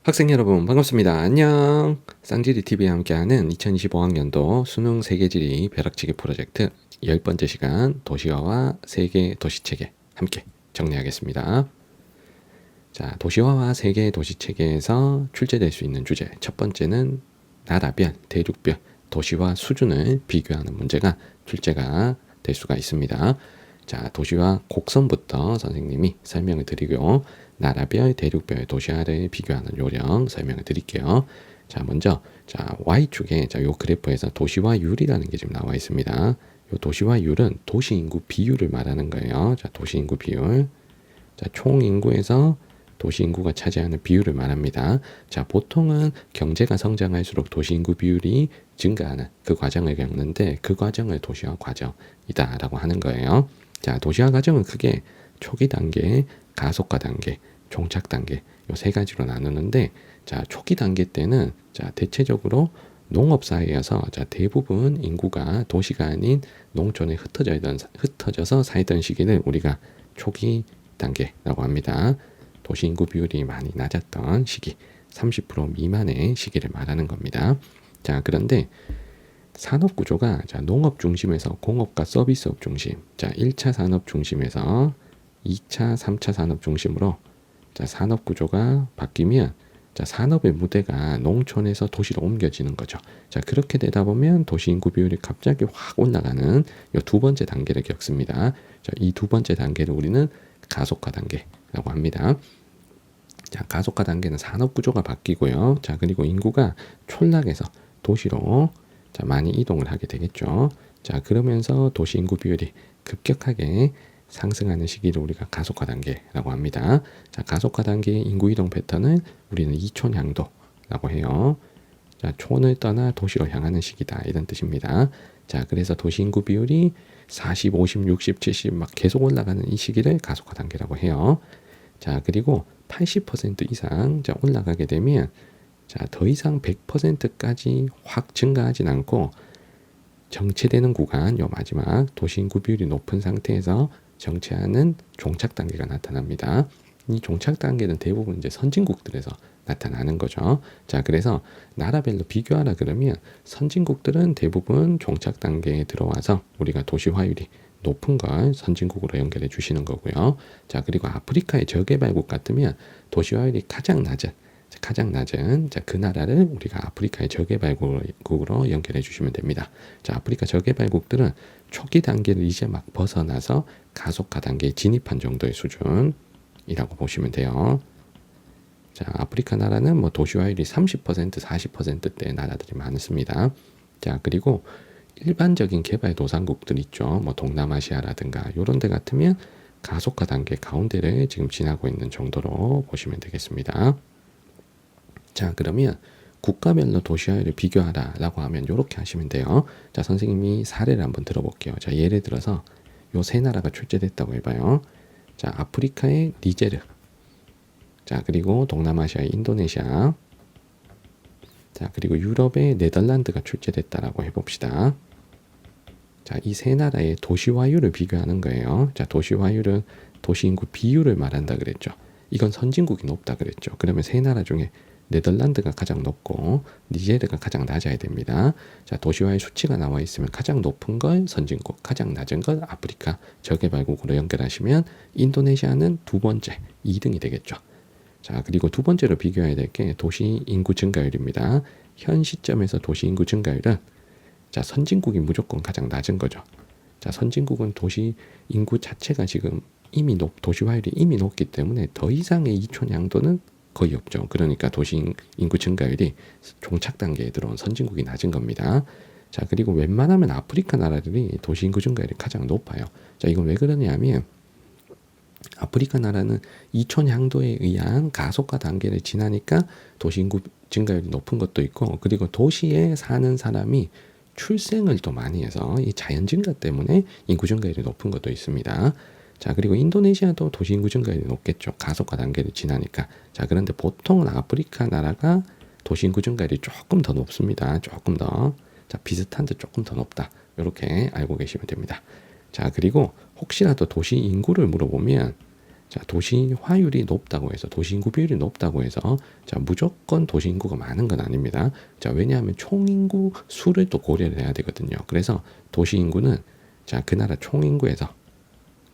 학생 여러분 반갑습니다. 안녕. 쌍지리 TV와 함께하는 2025학년도 수능 세계지리 벼락치기 프로젝트 10번째 시간 도시화와 세계 도시체계 함께 정리하겠습니다. 자, 도시화와 세계 도시체계에서 출제될 수 있는 주제 첫 번째는 나라별, 대륙별 도시화 수준을 비교하는 문제가 출제가 될 수가 있습니다. 자, 도시화 곡선부터 선생님이 설명을 드리고 나라별, 대륙별 도시화를 비교하는 요령 설명을 드릴게요. 자, 먼저 Y축에 요 그래프에서 도시화율이라는 게 지금 나와 있습니다. 요 도시화율은 도시인구 비율을 말하는 거예요. 자, 도시인구 비율. 자, 총 인구에서 도시인구가 차지하는 비율을 말합니다. 자, 보통은 경제가 성장할수록 도시인구 비율이 증가하는 그 과정을 겪는데 그 과정을 도시화 과정이다라고 하는 거예요. 자, 도시화 과정은 크게 초기 단계, 가속화 단계, 종착 단계 요 세 가지로 나누는데 자, 초기 단계 때는 자, 대체적으로 농업 사회여서 자, 대부분 인구가 도시가 아닌 농촌에 흩어져서 살던 시기를 우리가 초기 단계라고 합니다. 도시 인구 비율이 많이 낮았던 시기, 30% 미만의 시기를 말하는 겁니다. 자, 그런데 산업 구조가 자, 농업 중심에서 공업과 서비스업 중심, 자, 1차 산업 중심에서 2차, 3차 산업 중심으로 자, 산업 구조가 바뀌면 자, 산업의 무대가 농촌에서 도시로 옮겨지는 거죠. 자, 그렇게 되다 보면 도시 인구 비율이 갑자기 확 올라가는 이 두 번째 단계를 겪습니다. 자, 이 두 번째 단계를 우리는 가속화 단계라고 합니다. 자, 가속화 단계는 산업 구조가 바뀌고요. 자, 그리고 인구가 촌락에서 도시로 자, 많이 이동을 하게 되겠죠. 자, 그러면서 도시 인구 비율이 급격하게 상승하는 시기를 우리가 가속화 단계라고 합니다. 자, 가속화 단계의 인구 이동 패턴을 우리는 이촌향도라고 해요. 자, 촌을 떠나 도시로 향하는 시기다 이런 뜻입니다. 자, 그래서 도시 인구 비율이 40, 50, 60, 70 막 계속 올라가는 이 시기를 가속화 단계라고 해요. 자, 그리고 80% 이상 자, 올라가게 되면 자, 더 이상 100%까지 확 증가하진 않고 정체되는 구간, 요 마지막 도시인구 비율이 높은 상태에서 정체하는 종착 단계가 나타납니다. 이 종착 단계는 대부분 이제 선진국들에서 나타나는 거죠. 자, 그래서 나라별로 비교하라 그러면 선진국들은 대부분 종착 단계에 들어와서 우리가 도시화율이 높은 걸 선진국으로 연결해 주시는 거고요. 자, 그리고 아프리카의 저개발국 같으면 도시화율이 가장 낮은 자, 그 나라를 우리가 아프리카의 저개발국으로 연결해 주시면 됩니다. 자, 아프리카 저개발국들은 초기 단계를 이제 막 벗어나서 가속화 단계에 진입한 정도의 수준이라고 보시면 돼요. 자, 아프리카 나라는 뭐 도시화율이 30%, 40%대의 나라들이 많습니다. 자, 그리고 일반적인 개발도상국들 있죠. 뭐 동남아시아라든가 이런 데 같으면 가속화 단계 가운데를 지금 지나고 있는 정도로 보시면 되겠습니다. 자, 그러면 국가별로 도시화율을 비교하라 라고 하면 이렇게 하시면 돼요. 자, 선생님이 사례를 한번 들어볼게요. 자, 예를 들어서 요 세 나라가 출제됐다고 해봐요. 자, 아프리카의 니제르, 자, 그리고 동남아시아의 인도네시아, 자, 그리고 유럽의 네덜란드가 출제됐다라고 해봅시다. 자, 이 세 나라의 도시화율을 비교하는 거예요. 자, 도시화율은 도시인구 비율을 말한다 그랬죠. 이건 선진국이 높다 그랬죠. 그러면 세 나라 중에 네덜란드가 가장 높고 니제르가 가장 낮아야 됩니다. 자, 도시화의 수치가 나와 있으면 가장 높은 걸 선진국, 가장 낮은 걸 아프리카 저개발국으로 연결하시면 인도네시아는 두 번째, 2등이 되겠죠. 자, 그리고 두 번째로 비교해야 될 게 도시 인구 증가율입니다. 현 시점에서 도시 인구 증가율은 자, 선진국이 무조건 가장 낮은 거죠. 자, 선진국은 도시 인구 자체가 지금 이미 도시화율이 이미 높기 때문에 더 이상의 이촌 양도는 거의 없죠. 그러니까 도시 인구 증가율이 종착 단계에 들어온 선진국이 낮은 겁니다. 자, 그리고 웬만하면 아프리카 나라들이 도시 인구 증가율이 가장 높아요. 자, 이건 왜 그러냐면 아프리카 나라는 이촌 향도에 의한 가속화 단계를 지나니까 도시 인구 증가율이 높은 것도 있고, 그리고 도시에 사는 사람이 출생을 또 많이 해서 이 자연 증가 때문에 인구 증가율이 높은 것도 있습니다. 자, 그리고 인도네시아도 도시 인구 증가율이 높겠죠. 가속화 단계를 지나니까. 자, 그런데 보통은 아프리카 나라가 도시 인구 증가율이 조금 더 높습니다. 조금 더. 자, 비슷한 듯 조금 더 높다. 이렇게 알고 계시면 됩니다. 자, 그리고 혹시라도 도시 인구를 물어보면 자, 도시화율이 높다고 해서 도시인구 비율이 높다고 해서 자, 무조건 도시인구가 많은 건 아닙니다. 자, 왜냐하면 총인구 수를 또 고려를 해야 되거든요. 그래서 도시인구는 자, 그 나라 총인구에서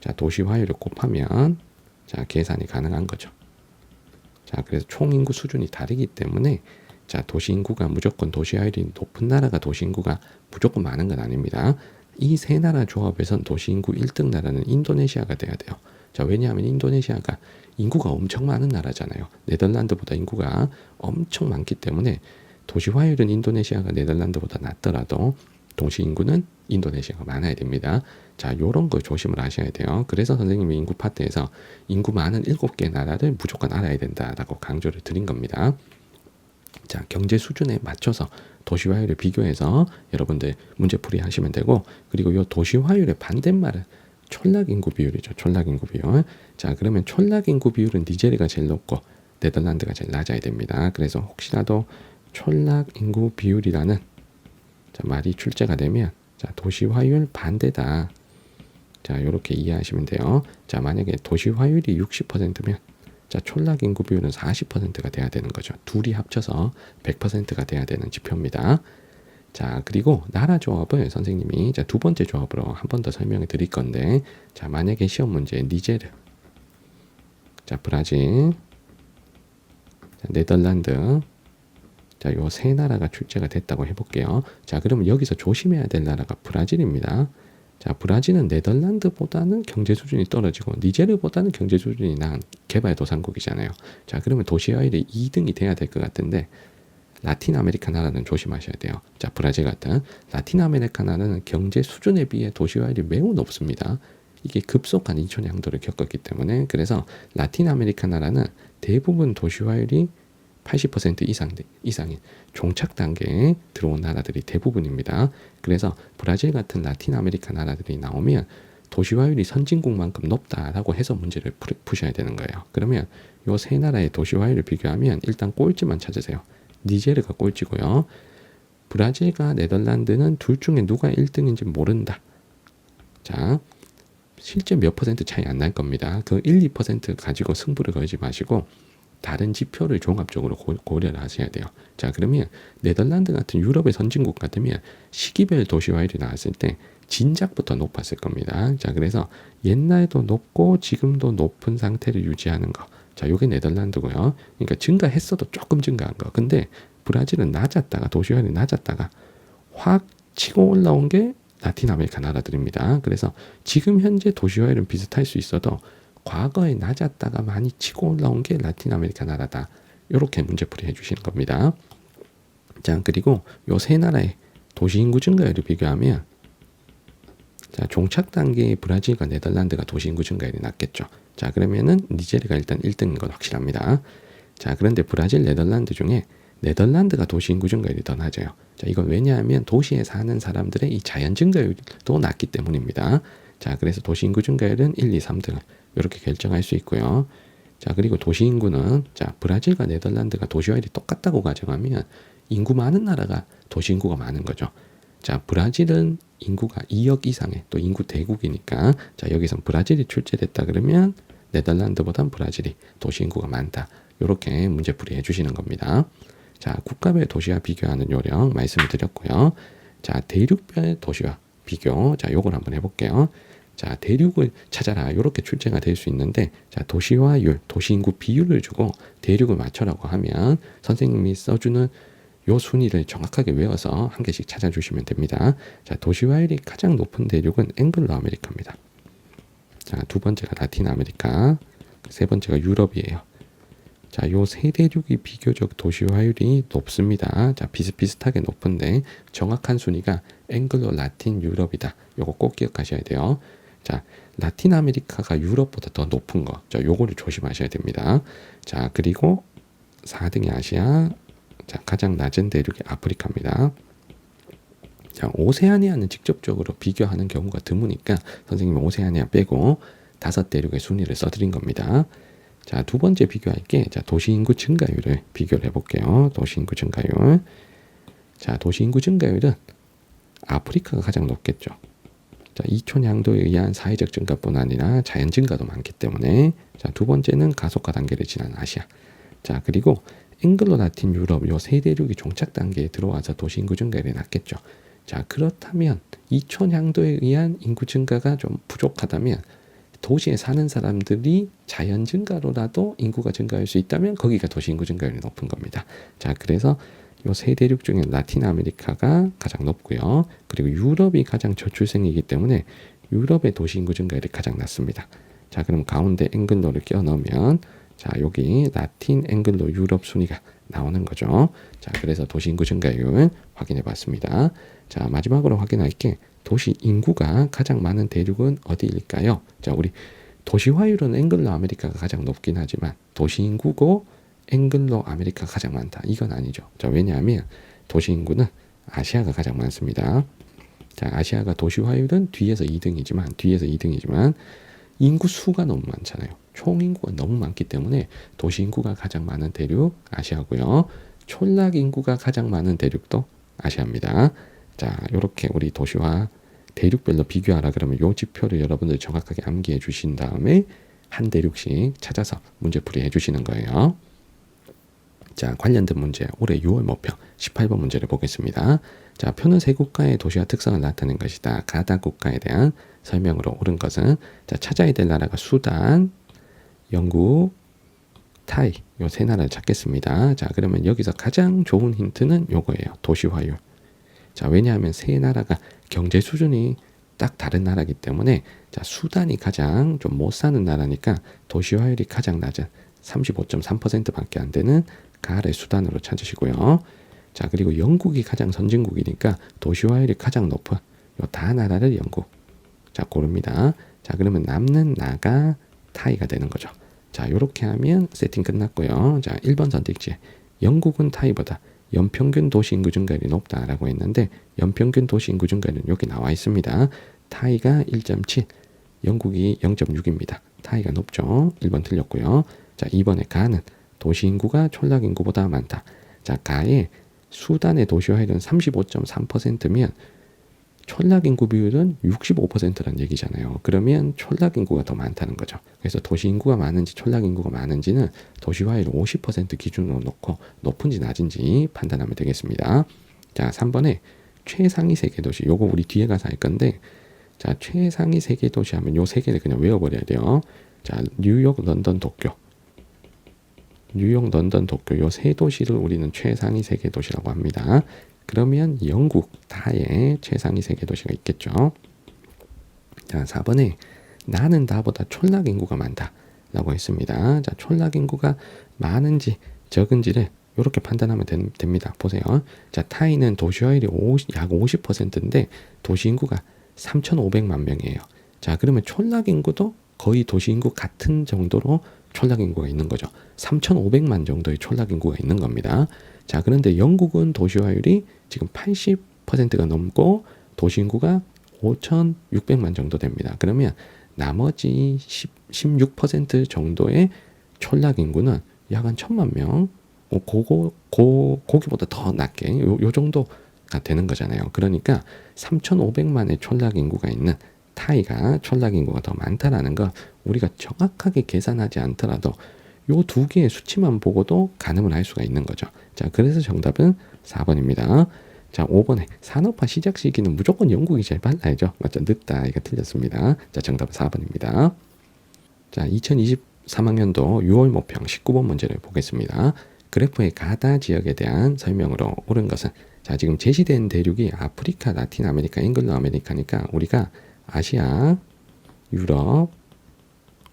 자, 도시화율을 곱하면 자, 계산이 가능한 거죠. 자, 그래서 총인구 수준이 다르기 때문에 자, 도시인구가 무조건 도시화율이 높은 나라가 도시인구가 무조건 많은 건 아닙니다. 이 세 나라 조합에선 도시인구 1등 나라는 인도네시아가 돼야 돼요. 자, 왜냐하면 인도네시아가 인구가 엄청 많은 나라잖아요. 네덜란드보다 인구가 엄청 많기 때문에 도시화율은 인도네시아가 네덜란드보다 낮더라도 도시인구는 인도네시아가 많아야 됩니다. 자, 요런 거 조심을 하셔야 돼요. 그래서 선생님이 인구 파트에서 인구 많은 7개 나라를 무조건 알아야 된다라고 강조를 드린 겁니다. 자, 경제 수준에 맞춰서 도시화율을 비교해서 여러분들 문제풀이 하시면 되고, 그리고 이 도시화율의 반대말은 촌락인구 비율이죠. 촌락인구 비율. 자, 그러면 촌락인구 비율은 니제리가 제일 높고 네덜란드가 제일 낮아야 됩니다. 그래서 혹시라도 촌락인구 비율이라는 자, 말이 출제가 되면 자, 도시화율 반대다. 자, 이렇게 이해하시면 돼요. 자, 만약에 도시화율이 60%면 자, 촌락인구 비율은 40%가 돼야 되는 거죠. 둘이 합쳐서 100%가 돼야 되는 지표입니다. 자, 그리고 나라 조합을 선생님이 자, 두 번째 조합으로 한 번 더 설명을 드릴 건데, 자, 만약에 시험 문제 니제르, 자, 브라질, 자, 네덜란드, 자, 요 세 나라가 출제가 됐다고 해볼게요. 자, 그러면 여기서 조심해야 될 나라가 브라질입니다. 자, 브라질은 네덜란드보다는 경제 수준이 떨어지고 니제르보다는 경제 수준이 나은 개발도상국이잖아요. 자, 그러면 도시화율이 2등이 돼야 될 것 같은데 라틴 아메리카 나라는 조심하셔야 돼요. 자, 브라질 같은 라틴 아메리카 나라는 경제 수준에 비해 도시화율이 매우 높습니다. 이게 급속한 인천 양도를 겪었기 때문에. 그래서 라틴 아메리카 나라는 대부분 도시화율이 80% 이상인 종착 단계에 들어온 나라들이 대부분입니다. 그래서 브라질 같은 라틴 아메리카 나라들이 나오면 도시화율이 선진국만큼 높다라고 해서 문제를 푸셔야 되는 거예요. 그러면 이 세 나라의 도시화율을 비교하면 일단 꼴찌만 찾으세요. 니제르가 꼴찌고요. 브라질과 네덜란드는 둘 중에 누가 1등인지 모른다. 자, 실제 몇 퍼센트 차이 안 날 겁니다. 그 1, 2% 가지고 승부를 걸지 마시고 다른 지표를 종합적으로 고려를 하셔야 돼요. 자, 그러면 네덜란드 같은 유럽의 선진국 같으면 시기별 도시화율이 나왔을 때 진작부터 높았을 겁니다. 자, 그래서 옛날도 높고 지금도 높은 상태를 유지하는 거. 자, 요게 네덜란드고요. 그러니까 증가했어도 조금 증가한 거. 근데 브라질은 낮았다가 도시화율이 낮았다가 확 치고 올라온 게 라틴 아메리카 나라들입니다. 그래서 지금 현재 도시화율은 비슷할 수 있어도 과거에 낮았다가 많이 치고 올라온 게 라틴 아메리카 나라다. 이렇게 문제풀이 해주시는 겁니다. 자, 그리고 요 세 나라의 도시인구 증가율을 비교하면 자, 종착 단계의 브라질과 네덜란드가 도시인구 증가율이 낮겠죠. 자, 그러면은 니제리가 일단 1등인 건 확실합니다. 자, 그런데 브라질, 네덜란드 중에 네덜란드가 도시인구 증가율이 더 낮아요. 자, 이건 왜냐하면 도시에 사는 사람들의 이 자연 증가율도 낮기 때문입니다. 자, 그래서 도시인구 증가율은 1, 2, 3등을 이렇게 결정할 수 있고요. 자, 그리고 도시인구는 자, 브라질과 네덜란드가 도시화율이 똑같다고 가정하면 인구 많은 나라가 도시인구가 많은 거죠. 자, 브라질은 인구가 2억 이상의 또 인구 대국이니까 자, 여기선 브라질이 출제됐다 그러면 네덜란드보단 브라질이 도시인구가 많다. 이렇게 문제풀이 해주시는 겁니다. 자, 국가별 도시화 비교하는 요령 말씀을 드렸고요. 자, 대륙별 도시화 비교. 자, 요걸 한번 해볼게요. 자, 대륙을 찾아라. 이렇게 출제가 될 수 있는데, 자, 도시화율, 도시인구 비율을 주고 대륙을 맞춰라고 하면 선생님이 써주는 요 순위를 정확하게 외워서 한 개씩 찾아주시면 됩니다. 자, 도시화율이 가장 높은 대륙은 앵글로 아메리카입니다. 자, 두 번째가 라틴 아메리카, 세 번째가 유럽이에요. 자, 요 세 대륙이 비교적 도시화율이 높습니다. 자, 비슷비슷하게 높은데 정확한 순위가 앵글로 라틴 유럽이다. 요거 꼭 기억하셔야 돼요. 자, 라틴 아메리카가 유럽보다 더 높은 거. 자, 요거를 조심하셔야 됩니다. 자, 그리고 4등이 아시아. 자, 가장 낮은 대륙이 아프리카입니다. 자, 오세아니아는 직접적으로 비교하는 경우가 드무니까 선생님이 오세아니아 빼고 5대륙의 순위를 써드린 겁니다. 자, 두 번째 비교할 게 자, 도시인구 증가율을 비교를 해볼게요. 도시인구 증가율. 자, 도시인구 증가율은 아프리카가 가장 높겠죠. 자, 이촌 양도에 의한 사회적 증가뿐 아니라 자연 증가도 많기 때문에 자, 두 번째는 가속화 단계를 지난 아시아. 자, 그리고 앵글로 라틴 유럽 요 세 대륙이 종착 단계에 들어와서 도시 인구 증가율이 낮겠죠. 자, 그렇다면 이촌 양도에 의한 인구 증가가 좀 부족하다면 도시에 사는 사람들이 자연 증가로라도 인구가 증가할 수 있다면 거기가 도시 인구 증가율이 높은 겁니다. 자, 그래서 요 세 대륙 중에 라틴 아메리카가 가장 높고요. 그리고 유럽이 가장 저출생이기 때문에 유럽의 도시 인구 증가율이 가장 낮습니다. 자, 그럼 가운데 앵글로를 끼워 넣으면 자, 여기 라틴 앵글로 유럽 순위가 나오는 거죠. 자, 그래서 도시 인구 증가율 확인해 봤습니다. 자, 마지막으로 확인할 게 도시 인구가 가장 많은 대륙은 어디일까요? 자, 우리 도시화율은 앵글로 아메리카가 가장 높긴 하지만 도시 인구고 앵글로 아메리카가 가장 많다. 이건 아니죠. 자, 왜냐하면 도시 인구는 아시아가 가장 많습니다. 자, 아시아가 도시화율은 뒤에서 2등이지만 인구 수가 너무 많잖아요. 총 인구가 너무 많기 때문에 도시 인구가 가장 많은 대륙 아시아고요. 촌락 인구가 가장 많은 대륙도 아시아입니다. 자, 이렇게 우리 도시와 대륙별로 비교하라 그러면 요 지표를 여러분들 정확하게 암기해 주신 다음에 한 대륙씩 찾아서 문제풀이 해주시는 거예요. 자, 관련된 문제 올해 6월 모평 18번 문제를 보겠습니다. 자, 표는 세 국가의 도시화 특성을 나타낸 것이다. 가다 국가에 대한 설명으로 옳은 것은 자, 찾아야 될 나라가 수단, 영국, 타이 요 세 나라를 찾겠습니다. 자, 그러면 여기서 가장 좋은 힌트는 요거예요. 도시화율. 자, 왜냐하면 세 나라가 경제 수준이 딱 다른 나라이기 때문에 자, 수단이 가장 좀 못 사는 나라니까 도시화율이 가장 낮은 35.3%밖에 안 되는 가를 수단으로 찾으시고요. 자, 그리고 영국이 가장 선진국이니까 도시화율이 가장 높은 요 다 나라를 영국. 자, 고릅니다. 자, 그러면 남는 나가 타이가 되는 거죠. 자, 요렇게 하면 세팅 끝났고요. 자, 1번 선택지. 영국은 타이보다 연평균 도시 인구 증가율이 높다라고 했는데 연평균 도시 인구 증가율은 여기 나와 있습니다. 타이가 1.7, 영국이 0.6입니다. 타이가 높죠. 1번 틀렸고요. 자, 2번에 가는 도시 인구가 촌락 인구보다 많다. 자, 가의 수단의 도시화율은 35.3%면 촌락 인구 비율은 65%라는 얘기잖아요. 그러면 촌락 인구가 더 많다는 거죠. 그래서 도시 인구가 많은지 촌락 인구가 많은지는 도시화율 50% 기준으로 놓고 높은지 낮은지 판단하면 되겠습니다. 자, 3번에 최상위 세계 도시. 요거 우리 뒤에 가서 할 건데 자, 최상위 세계 도시 하면 요 세 개를 그냥 외워버려야 돼요. 자, 뉴욕, 런던, 도쿄. 뉴욕, 런던, 도쿄 요 세 도시를 우리는 최상위 세계 도시라고 합니다. 그러면 영국 다에 최상위 세계 도시가 있겠죠. 자, 4번에 나는 나보다 촌락 인구가 많다 라고 했습니다. 자, 촌락 인구가 많은지 적은지를 이렇게 판단하면 됩니다. 보세요. 자, 타이는 도시화율이 약 50%인데 도시 인구가 3,500만 명이에요. 자, 그러면 촌락 인구도 거의 도시 인구 같은 정도로 촌락 인구가 있는 거죠. 3,500만 정도의 촌락 인구가 있는 겁니다. 자, 그런데 영국은 도시화율이 지금 80%가 넘고 도시 인구가 5,600만 정도 됩니다. 그러면 나머지 16% 정도의 촌락 인구는 약 한 1,000만 명, 거기보다 더 낮게 요 정도가 되는 거잖아요. 그러니까 3,500만의 촌락 인구가 있는 타이가 촌락 인구가 더 많다라는 거 우리가 정확하게 계산하지 않더라도 요 두 개의 수치만 보고도 가늠을 할 수가 있는 거죠. 자, 그래서 정답은 4번입니다. 자, 5번에 산업화 시작 시기는 무조건 영국이 제일 빨라야죠. 맞죠? 늦다. 이거 틀렸습니다. 자, 정답은 4번입니다. 자, 2023학년도 6월 모평 19번 문제를 보겠습니다. 그래프의 가다 지역에 대한 설명으로 옳은 것은 자, 지금 제시된 대륙이 아프리카, 라틴 아메리카, 앵글로 아메리카니까 우리가 아시아, 유럽,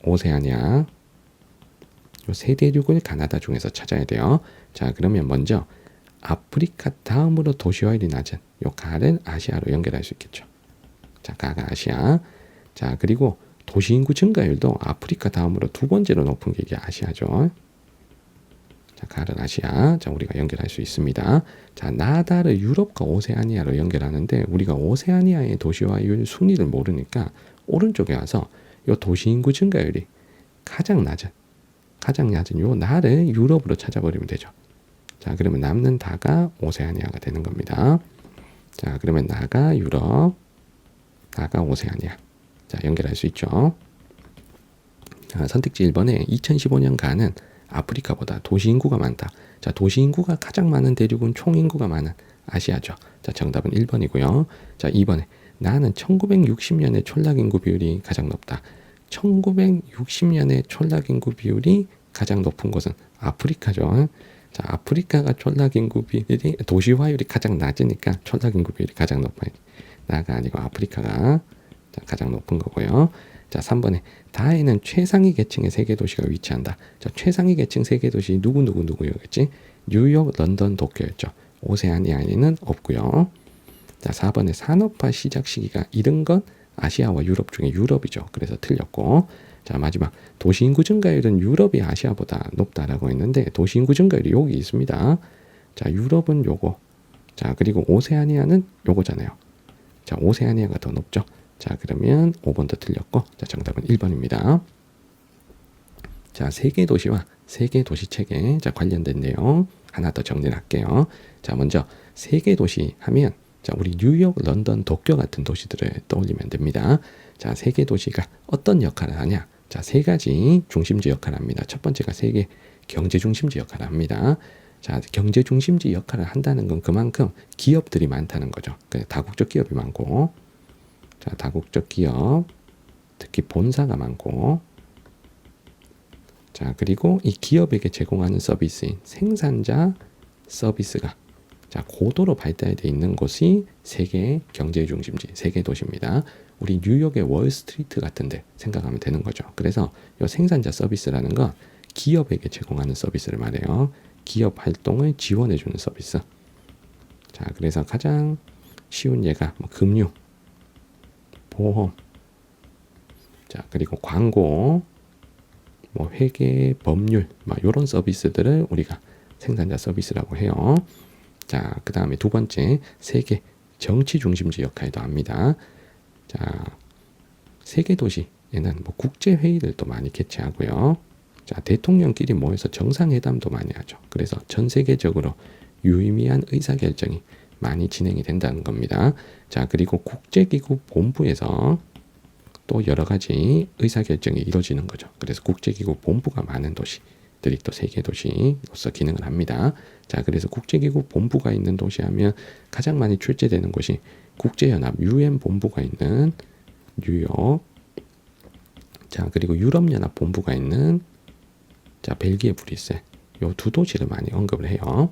오세아니아 요 세 대륙을 가나다 중에서 찾아야 돼요. 자, 그러면 먼저 아프리카 다음으로 도시화율이 낮은 요 가를 아시아로 연결할 수 있겠죠. 자, 가가 아시아. 자, 그리고 도시 인구 증가율도 아프리카 다음으로 두 번째로 높은 게 이게 아시아죠. 자, 가를 아시아. 자, 우리가 연결할 수 있습니다. 자, 나다를 유럽과 오세아니아로 연결하는데 우리가 오세아니아의 도시화율 순위를 모르니까 오른쪽에 와서 요 도시 인구 증가율이 가장 낮은 요 나를 유럽으로 찾아버리면 되죠. 자, 그러면 남는 다가 오세아니아가 되는 겁니다. 자, 그러면 나가 유럽, 다가 오세아니아. 자, 연결할 수 있죠. 자, 선택지 1번에 2015년가는 아프리카보다 도시 인구가 많다. 자, 도시 인구가 가장 많은 대륙은 총 인구가 많은 아시아죠. 자, 정답은 1번이고요. 자, 2번에 나는 1960년의 촌락인구 비율이 가장 높다. 1960년의 촌락인구 비율이 가장 높은 곳은 아프리카죠. 자, 아프리카가 촌락인구 비율이 도시화율이 가장 낮으니까 촌락인구 비율이 가장 높아요. 나가 아니고 아프리카가 자, 가장 높은 거고요. 자, 3번에 다에는 최상위 계층의 세계 도시가 위치한다. 자, 최상위 계층 세계 도시 누구였겠지? 뉴욕, 런던, 도쿄였죠. 오세아니아에는 없고요. 자, 4번에 산업화 시작 시기가 이른 건 아시아와 유럽 중에 유럽이죠. 그래서 틀렸고. 자, 마지막 도시 인구 증가율은 유럽이 아시아보다 높다라고 했는데 도시 인구 증가율이 여기 있습니다. 자, 유럽은 요거. 자, 그리고 오세아니아는 요거잖아요. 자, 오세아니아가 더 높죠. 자, 그러면 5번도 틀렸고, 자, 정답은 1번입니다. 자, 세계 도시와 세계 도시 체계, 자, 관련된 내용 하나 더 정리를 할게요. 자, 먼저 세계 도시 하면, 자, 우리 뉴욕, 런던, 도쿄 같은 도시들을 떠올리면 됩니다. 자, 세계 도시가 어떤 역할을 하냐? 자, 세 가지 중심지 역할을 합니다. 첫 번째가 세계 경제 중심지 역할을 합니다. 자, 경제 중심지 역할을 한다는 건 그만큼 기업들이 많다는 거죠. 다국적 기업이 많고, 자, 다국적 기업, 특히 본사가 많고, 자, 그리고 이 기업에게 제공하는 서비스인 생산자 서비스가 자, 고도로 발달되어 있는 곳이 세계 경제 중심지, 세계 도시입니다. 우리 뉴욕의 월스트리트 같은데 생각하면 되는 거죠. 그래서 이 생산자 서비스라는 건 기업에게 제공하는 서비스를 말해요. 기업 활동을 지원해주는 서비스. 자, 그래서 가장 쉬운 예가 뭐 금융, 보험, 자, 그리고 광고, 뭐 회계, 법률, 막 이런 서비스들을 우리가 생산자 서비스라고 해요. 자, 그 다음에 두 번째, 세계 정치 중심지 역할도 합니다. 자, 세계 도시에는 뭐 국제 회의들도 많이 개최하고요. 자, 대통령끼리 모여서 정상회담도 많이 하죠. 그래서 전 세계적으로 유의미한 의사결정이 많이 진행이 된다는 겁니다. 자, 그리고 국제기구 본부에서 또 여러 가지 의사결정이 이루어지는 거죠. 그래서 국제기구 본부가 많은 도시들이 또 세계 도시로서 기능을 합니다. 자, 그래서 국제기구 본부가 있는 도시 하면 가장 많이 출제되는 곳이 국제연합 UN 본부가 있는 뉴욕, 자, 그리고 유럽연합 본부가 있는 자, 벨기에 브뤼셀, 요 두 도시를 많이 언급을 해요.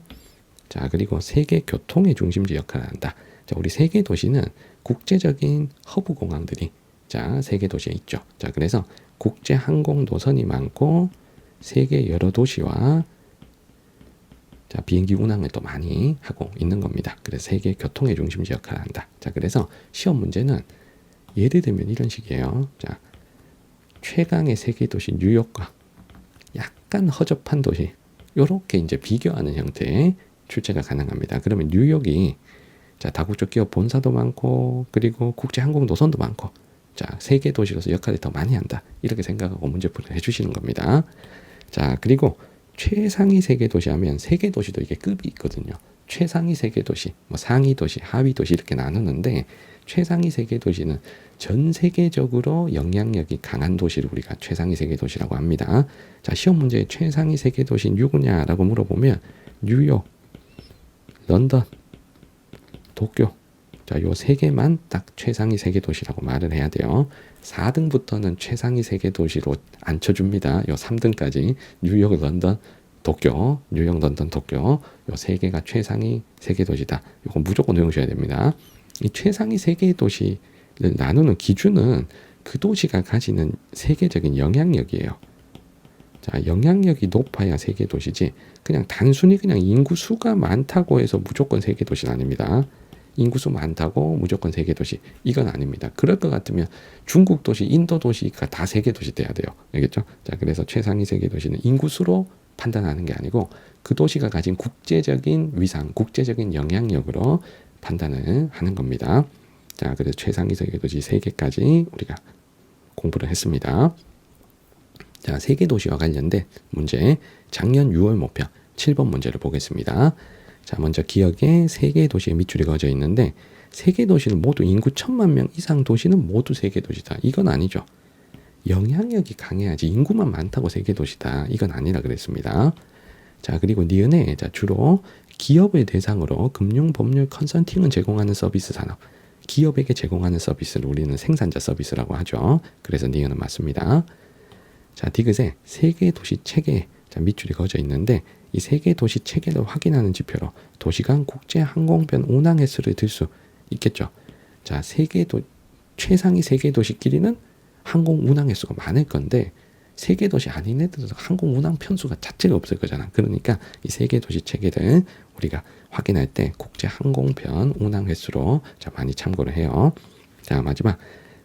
자, 그리고 세계 교통의 중심지 역할을 한다. 자, 우리 세계 도시는 국제적인 허브 공항들이 자, 세계 도시에 있죠. 자, 그래서 국제 항공 노선이 많고 세계 여러 도시와 자, 비행기 운항을 또 많이 하고 있는 겁니다. 그래서 세계 교통의 중심지 역할을 한다. 자, 그래서 시험 문제는 예를 들면 이런 식이에요. 자, 최강의 세계 도시 뉴욕과 약간 허접한 도시, 요렇게 이제 비교하는 형태의 출제가 가능합니다. 그러면 뉴욕이 자, 다국적 기업 본사도 많고 그리고 국제 항공 노선도 많고 자, 세계 도시로서 역할을 더 많이 한다. 이렇게 생각하고 문제풀이를 해주시는 겁니다. 자, 그리고 최상위 세계 도시 하면 세계 도시도 이게 급이 있거든요. 최상위 세계 도시, 뭐 상위 도시, 하위 도시 이렇게 나누는데 최상위 세계 도시는 전 세계적으로 영향력이 강한 도시를 우리가 최상위 세계 도시라고 합니다. 자, 시험 문제에 최상위 세계 도시 누구냐라고 물어보면 뉴욕, 런던, 도쿄, 자, 요 세 개만 딱 최상위 세계 도시라고 말을 해야 돼요. 4등부터는 최상위 세계 도시로 앉혀줍니다. 요 3등까지 뉴욕, 런던, 도쿄, 뉴욕, 런던, 도쿄 요 세 개가 최상위 세계 도시다. 이거 무조건 외우셔야 됩니다. 이 최상위 세계 도시를 나누는 기준은 그 도시가 가지는 세계적인 영향력이에요. 자, 영향력이 높아야 세계 도시지 그냥 단순히 그냥 인구수가 많다고 해서 무조건 세계 도시는 아닙니다. 인구수 많다고 무조건 세계 도시 이건 아닙니다. 그럴 것 같으면 중국 도시, 인도 도시가 다 세계 도시 돼야 돼요. 알겠죠? 자, 그래서 최상위 세계 도시는 인구수로 판단하는 게 아니고 그 도시가 가진 국제적인 위상, 국제적인 영향력으로 판단을 하는 겁니다. 자, 그래서 최상위 세계 도시 3개까지 우리가 공부를 했습니다. 자, 세계 도시와 관련된 문제 작년 6월 목표 7번 문제를 보겠습니다. 자, 먼저 기억에 3개의 도시의 밑줄이 그어져 있는데 3개 도시는 모두 인구 1000만 명 이상 도시는 모두 세계 도시다. 이건 아니죠. 영향력이 강해야지 인구만 많다고 세계 도시다. 이건 아니라 그랬습니다. 자, 그리고 니은에 자, 주로 기업을 대상으로 금융, 법률, 컨설팅을 제공하는 서비스 산업. 기업에게 제공하는 서비스를 우리는 생산자 서비스라고 하죠. 그래서 니은은 맞습니다. 자, 디귿에 세계 도시 체계 자, 밑줄이 그어져 있는데 이 세계 도시 체계를 확인하는 지표로 도시간 국제 항공편 운항 횟수를 들 수 있겠죠. 자, 최상위 세계 도시끼리는 항공 운항 횟수가 많을 건데 세계 도시 아닌 애들은 항공 운항 편수가 자체가 없을 거잖아. 그러니까 이 세계 도시 체계를 우리가 확인할 때 국제 항공편 운항 횟수로 자, 많이 참고를 해요. 자, 마지막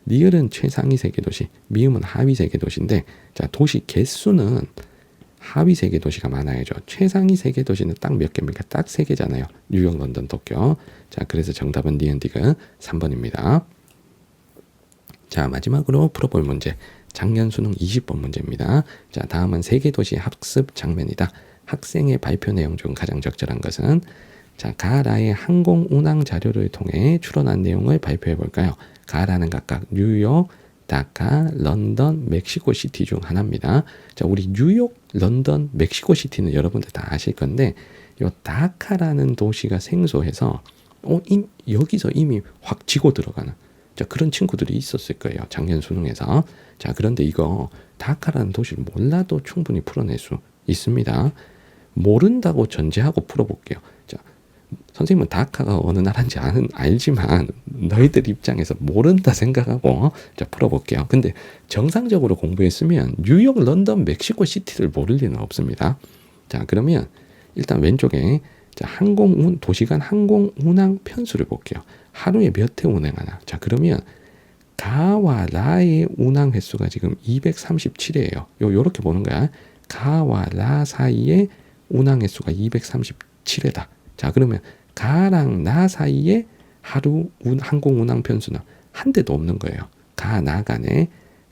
리을은 최상위 세계 도시, 미음은 하위 세계 도시인데 자, 도시 개수는 하위 세계 도시가 많아야죠. 최상위 세계 도시는 딱 몇 개입니까? 딱 3개잖아요. 뉴욕, 런던, 도쿄. 자, 그래서 정답은 니은 디귿 3번입니다. 자, 마지막으로 풀어볼 문제. 작년 수능 20번 문제입니다. 자, 다음은 세계도시 학습 장면이다. 학생의 발표 내용 중 가장 적절한 것은 자, 가라의 항공 운항 자료를 통해 추론한 내용을 발표해 볼까요? 가라는 각각 뉴욕, 다카, 런던, 멕시코 시티 중 하나입니다. 자, 우리 뉴욕, 런던, 멕시코 시티는 여러분들 다 아실 건데 요 다카라는 도시가 생소해서 여기서 이미 확 지고 들어가는 자, 그런 친구들이 있었을 거예요. 작년 수능에서. 자, 그런데 이거 다카라는 도시를 몰라도 충분히 풀어낼 수 있습니다. 모른다고 전제하고 풀어볼게요. 자, 선생님은 다카가 어느 나라인지 알지만 너희들 입장에서 모른다 생각하고 자, 풀어볼게요. 근데 정상적으로 공부했으면 뉴욕, 런던, 멕시코 시티를 모를 리는 없습니다. 자, 그러면 일단 왼쪽에 자, 도시간 항공 운항 편수를 볼게요. 하루에 몇 회 운행하나? 자, 그러면 가와 라의 운항 횟수가 지금 237회예요. 요렇게 보는 거야. 가와 라 사이에 운항 횟수가 237회다. 자, 그러면 가랑 나 사이에 하루 항공 운항 편수는 한 대도 없는 거예요. 가, 나 간에.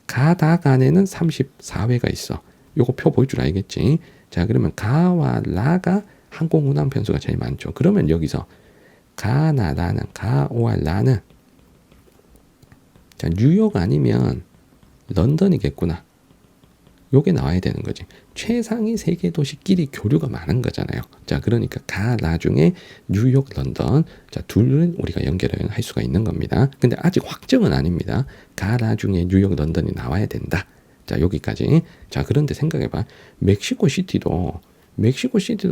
가, 나 간에는 34회가 있어. 요거 표 볼 줄 알겠지? 자, 그러면 가와 라가 항공 운항 편수가 제일 많죠. 그러면 여기서 가나 라는 가와 라는 자, 뉴욕 아니면 런던이겠구나. 요게 나와야 되는 거지. 최상위 세계 도시끼리 교류가 많은 거잖아요. 자, 그러니까 가, 라 중에 뉴욕, 런던 자, 둘은 우리가 연결을 할 수가 있는 겁니다. 근데 아직 확정은 아닙니다. 가, 라 중에 뉴욕, 런던이 나와야 된다. 자, 여기까지. 자, 그런데 생각해봐. 멕시코 시티도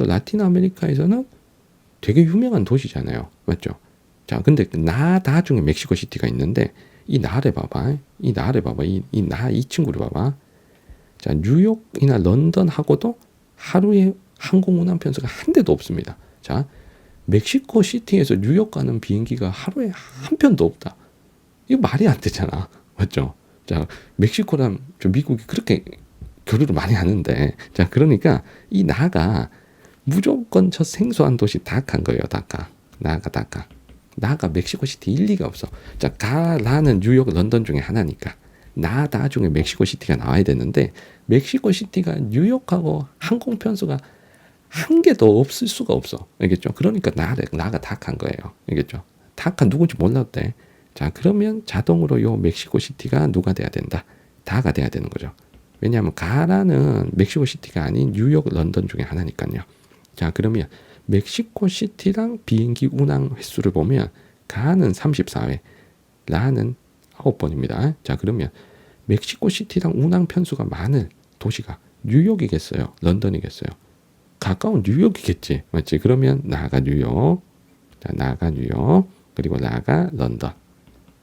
라틴 아메리카에서는 되게 유명한 도시잖아요. 맞죠? 자, 근데 나 중에 멕시코 시티가 있는데 이 나를 봐봐. 이 친구를 봐봐. 자, 뉴욕이나 런던하고도 하루에 항공 운항 편수가 한 대도 없습니다. 자, 멕시코 시티에서 뉴욕 가는 비행기가 하루에 한 편도 없다. 이거 말이 안 되잖아. 맞죠? 자, 멕시코랑 미국이 그렇게 교류를 많이 하는데 자, 그러니까 이 나가 무조건 저 생소한 도시 다카인 거예요. 다카. 나가 멕시코 시티 일리가 없어. 자, 가라는 뉴욕, 런던 중에 하나니까 나 중에 멕시코 시티가 나와야 되는데 멕시코 시티가 뉴욕하고 항공 편수가 한 개도 없을 수가 없어. 알겠죠? 그러니까 나가 다카인 거예요. 알겠죠? 다카 누군지 몰라도 돼. 자, 그러면 자동으로 요 멕시코 시티가 누가 돼야 된다? 다가 돼야 되는 거죠. 왜냐하면 가라는 멕시코 시티가 아닌 뉴욕, 런던 중에 하나니까요. 자, 그러면 멕시코 시티랑 비행기 운항 횟수를 보면 가는 34회, 라는 9번입니다. 자, 그러면 멕시코 시티랑 운항 편수가 많은 도시가 뉴욕이겠어요? 런던이겠어요? 가까운 뉴욕이겠지. 맞지? 그러면 나가 뉴욕, 자, 나가 뉴욕, 그리고 나가 런던.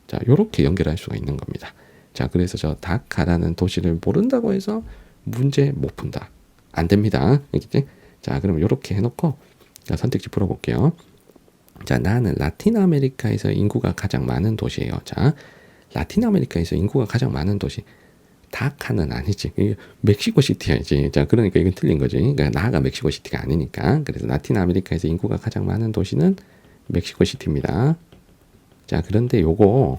자, 요렇게 연결할 수가 있는 겁니다. 자, 그래서 저 다카라는 도시를 모른다고 해서 문제 못 푼다. 안 됩니다. 알겠지? 자, 그럼 이렇게 해놓고 자, 선택지 풀어볼게요. 자, 나는 라틴 아메리카에서 인구가 가장 많은 도시예요. 자, 라틴 아메리카에서 인구가 가장 많은 도시. 다카는 아니지. 멕시코 시티야지. 자, 그러니까 이건 틀린 거지. 그러니까 나가 멕시코 시티가 아니니까. 그래서 라틴 아메리카에서 인구가 가장 많은 도시는 멕시코 시티입니다. 자, 그런데 요거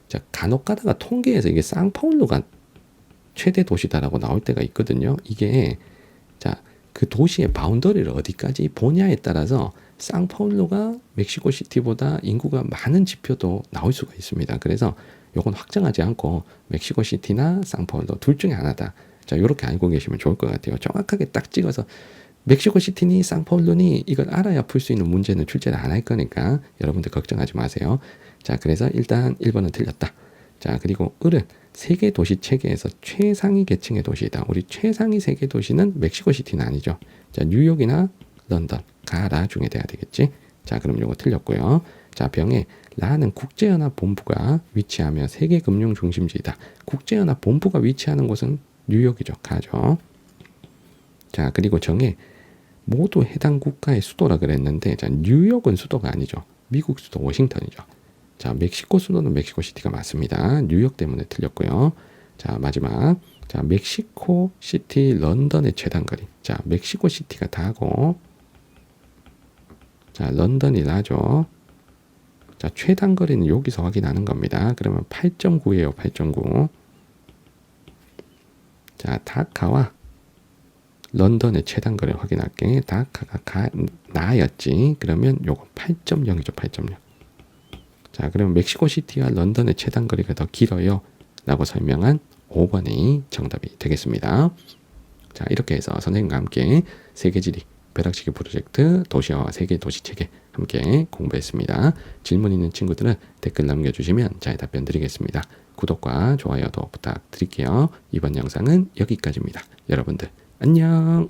자, 간혹 가다가 통계에서 이게 상파울루가 최대 도시다라고 나올 때가 있거든요. 이게 자, 그 도시의 바운더리를 어디까지 보냐에 따라서 상파울루가 멕시코 시티보다 인구가 많은 지표도 나올 수가 있습니다. 그래서 요건 확정하지 않고 멕시코 시티나 상파울루 둘 중에 하나다. 자, 이렇게 알고 계시면 좋을 것 같아요. 정확하게 딱 찍어서 멕시코 시티니 상파울루니 이걸 알아야 풀 수 있는 문제는 출제를 안 할 거니까 여러분들 걱정하지 마세요. 자, 그래서 일단 1번은 틀렸다. 자, 그리고 을은 세계 도시 체계에서 최상위 계층의 도시이다. 우리 최상위 세계 도시는 멕시코 시티는 아니죠. 자, 뉴욕이나 런던, 가라 중에 돼야 되겠지. 자, 그럼 요거 틀렸고요. 자, 병에 라는 국제연합 본부가 위치하며 세계 금융 중심지이다. 국제연합 본부가 위치하는 곳은 뉴욕이죠. 가죠. 자, 그리고 정에 모두 해당 국가의 수도라 그랬는데, 자, 뉴욕은 수도가 아니죠. 미국 수도 워싱턴이죠. 자, 멕시코 수도는 멕시코 시티가 맞습니다. 뉴욕 때문에 틀렸고요. 자, 마지막. 자, 멕시코 시티 런던의 최단거리. 자, 멕시코 시티가 다고, 자, 런던이 나죠. 자, 최단거리는 여기서 확인하는 겁니다. 그러면 8.9예요. 8.9. 자, 다카와 런던의 최단거리를 확인할게. 다카가 나였지. 그러면 요거 8.0이죠. 8.0. 자, 그러면 멕시코 시티와 런던의 최단거리가 더 길어요. 라고 설명한 5번이 정답이 되겠습니다. 자, 이렇게 해서 선생님과 함께 세계지리 벼락치기 프로젝트 도시화와 세계 도시 체계 함께 공부했습니다. 질문 있는 친구들은 댓글 남겨주시면 잘 답변 드리겠습니다. 구독과 좋아요도 부탁드릴게요. 이번 영상은 여기까지입니다. 여러분들 안녕.